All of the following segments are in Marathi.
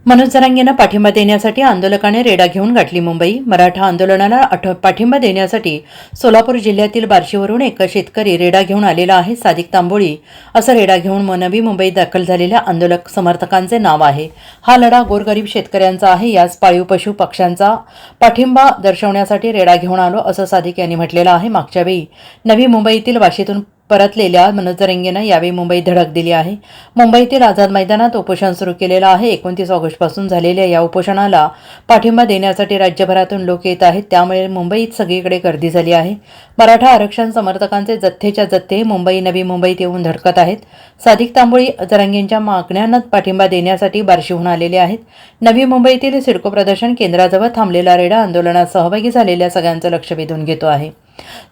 मनोज जरांगेंना पाठिंबा देण्यासाठी आंदोलकाने रेडा घेऊन गाठली मुंबई। मराठा आंदोलनाला पाठिंबा देण्यासाठी सोलापूर जिल्ह्यातील बार्शीवरून एक शेतकरी रेडा घेऊन आलेला आहे। सादिक तांबोळी असं रेडा घेऊन नवी मुंबईत दाखल झालेल्या आंदोलक समर्थकांचे नाव आहे। हा लढा गोरगरीब शेतकऱ्यांचा आहे। याच पाळीव पशु पक्ष्यांचा पाठिंबा दर्शवण्यासाठी रेडा घेऊन आलो असं सादिक यांनी म्हटलेलं आहे। मागच्या वेळी नवी मुंबईतील वाशीतून परतलेल्या मनोज जरांगेंना यावेळी मुंबईत धडक दिली आहे। मुंबईतील आझाद मैदानात उपोषण सुरू केलेलं आहे। 29 ऑगस्टपासून झालेल्या या उपोषणाला पाठिंबा देण्यासाठी राज्यभरातून लोक येत आहेत, त्यामुळे मुंबईत सगळीकडे गर्दी झाली आहे। मराठा आरक्षण समर्थकांचे जथ्थेच्या जथ्थे नवी मुंबईत येऊन धडकत आहेत। सादिक तांबोळी जरांगेंच्या मागण्यांना पाठिंबा देण्यासाठी बार्शीहून आलेले आहेत। नवी मुंबईतील सिडको प्रदर्शन केंद्राजवळ थांबलेला रेडा आंदोलनात सहभागी झालेल्या सगळ्यांचं लक्ष वेधून घेतो आहे।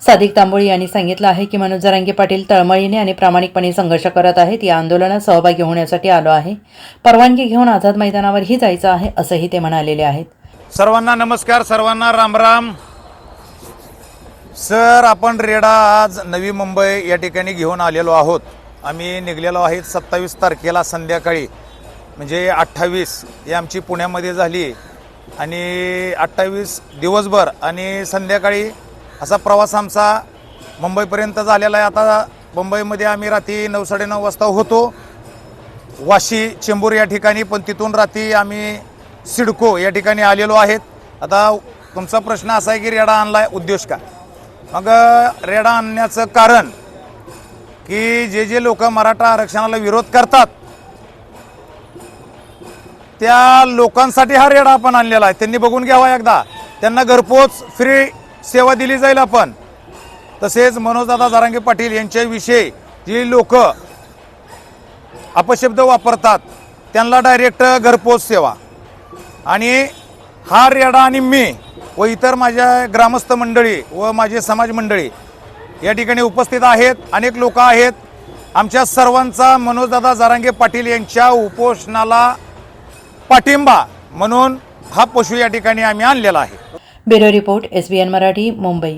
सादिक तांबोळी यांनी सांगितलं आहे की मनोज जरांगे पाटील तळमळीने आणि प्रामाणिकपणे संघर्ष करत आहेत। या आंदोलनात सहभागी होण्यासाठी आलो आहे। परवानगी घेऊन आझाद मैदानावरही जायचं आहे असंही ते म्हणालेले आहेत। सर्वांना नमस्कार, सर्वांना रामराम। सर, आपण रेडा आज नवी मुंबई या ठिकाणी घेऊन आलेलो आहोत। आम्ही निघलेलो आहे 27 तारखेला संध्याकाळी, म्हणजे 28 ही आमची पुण्यामध्ये झाली आणि 28 दिवसभर आणि संध्याकाळी असा प्रवास आमचा मुंबईपर्यंत झालेला आहे। आता मुंबईमध्ये आम्ही रात्री 9-9:30 वाजता होतो वाशी चेंबूर या ठिकाणी, पण तिथून रात्री आम्ही सिडको या ठिकाणी आलेलो आहेत। आता तुमचा प्रश्न असा आहे की रेडा आणलाय, उद्देश काय? मग रेडा आणण्याचं कारण की जे लोक मराठा आरक्षणाला विरोध करतात त्या लोकांसाठी हा रेडा आपण आणलेला आहे। त्यांनी बघून घ्यावा एकदा, त्यांना घरपोच फ्री सेवा दिली जाईल आपण। तसेच मनोजदादा जरांगे पाटील यांच्याविषयी जी लोक अपशब्द वापरतात त्यांना डायरेक्ट घरपोच सेवा, आणि हा रेडा आणि मी व इतर माझ्या ग्रामस्थ मंडळी व माझे समाज मंडळी या ठिकाणी उपस्थित आहेत। अनेक लोक आहेत। आमच्या सर्वांचा मनोजदादा जरांगे पाटील यांच्या उपोषणाला पाठिंबा म्हणून हा पशु या ठिकाणी आम्ही आणलेला आहे। Bureau report, SBN Marathi, Mumbai.